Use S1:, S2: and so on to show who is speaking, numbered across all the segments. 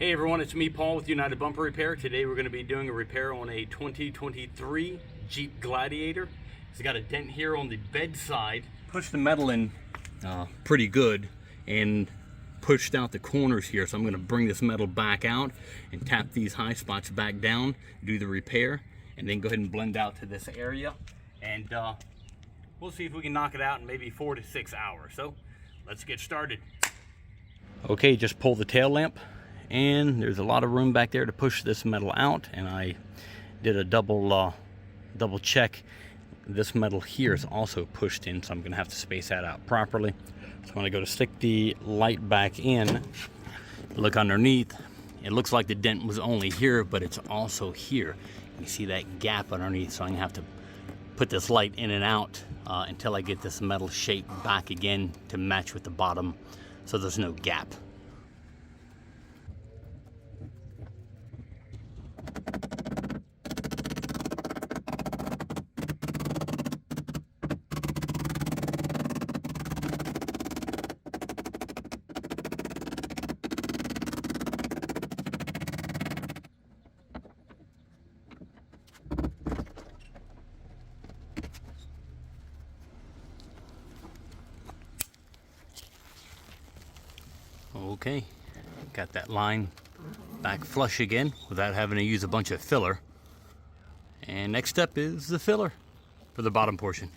S1: Hey everyone, it's me Paul with United Bumper Repair. Today we're going to be doing a repair on a 2023 Jeep Gladiator. It's got a dent here on the bed side. Pushed the metal in pretty good and pushed out the corners here, so I'm going to bring this metal back out and tap these high spots back down, do the repair, and then go ahead and blend out to this area, and we'll see if we can knock it out in maybe 4 to 6 hours. So let's get started. Okay, just pull the tail lamp, and there's a lot of room back there to push this metal out, and I did a double check. This metal here is also pushed in, so I'm gonna have to space that out properly. So when I go to stick the light back in, look underneath, it looks like the dent was only here, but it's also here. You see that gap underneath, so I'm gonna have to put this light in and out until I get this metal shape back again to match with the bottom, so there's no gap. Okay, got that line back flush again without having to use a bunch of filler. And next step is the filler for the bottom portion.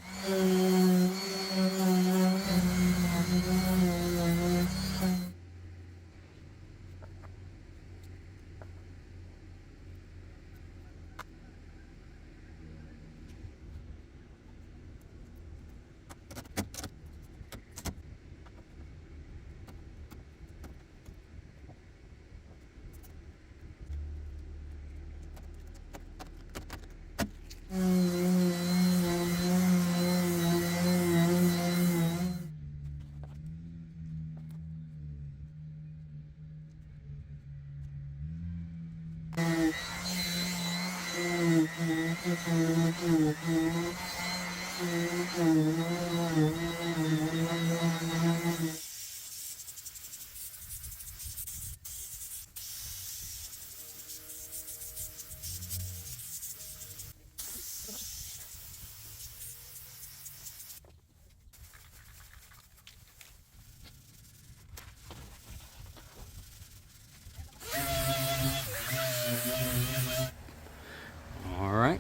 S1: Alright,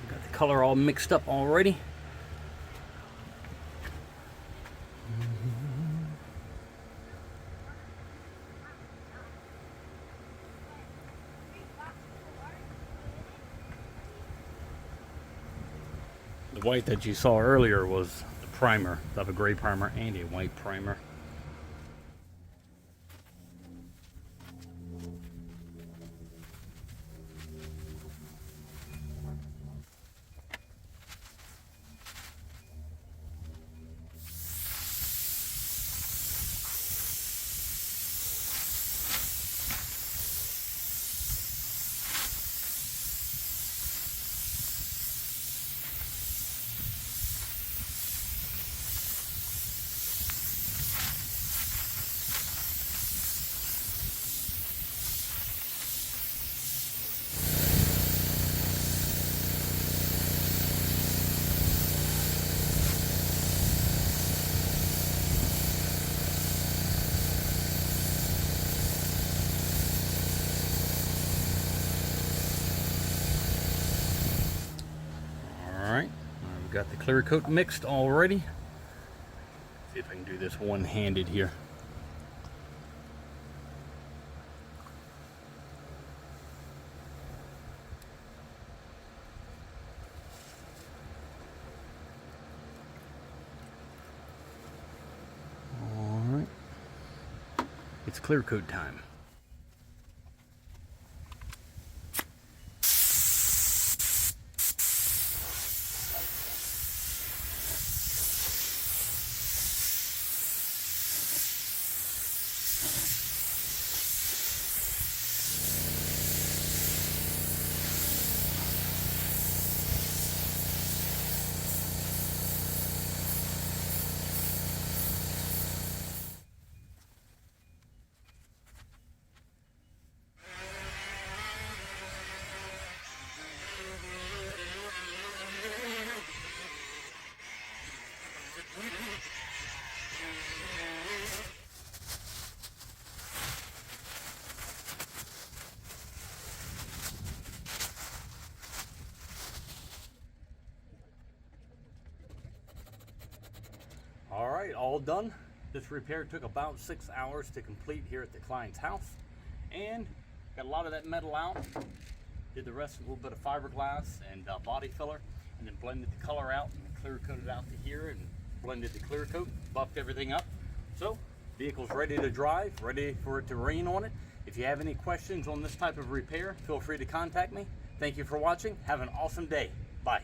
S1: got the color all mixed up already. The white that you saw earlier was the primer. I have a gray primer and a white primer. Alright, I've got the clear coat mixed already. See if I can do this one-handed here. Alright, it's clear coat time. right, all done. This repair took about 6 hours to complete here at the client's house, and got a lot of that metal out. Did the rest with a little bit of fiberglass and body filler, and then blended the color out and clear coated out to here and blended the clear coat, buffed everything up. So vehicle's ready to drive, ready for it to rain on it. If you have any questions on this type of repair, feel free to contact me. Thank you for watching. Have an awesome day. Bye.